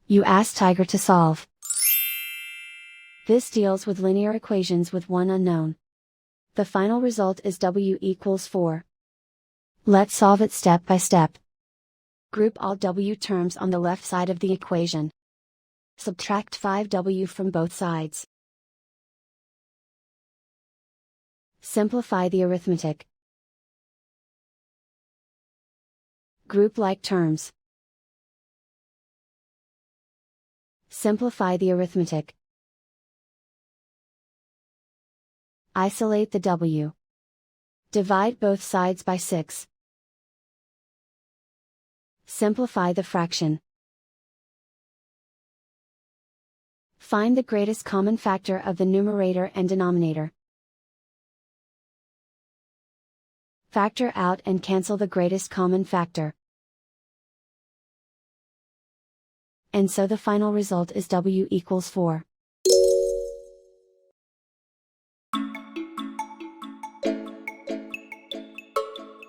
You ask Tiger to solve. This deals with linear equations with one unknown. The final result is w equals 4. Let's solve it step by step. Group all w terms on the left side of the equation. Subtract 5w from both sides. Simplify the arithmetic. Group like terms. Simplify the arithmetic. Isolate the w. Divide both sides by 6. Simplify the fraction. Find the greatest common factor of the numerator and denominator. Factor out and cancel the greatest common factor. And so the final result is w equals 4.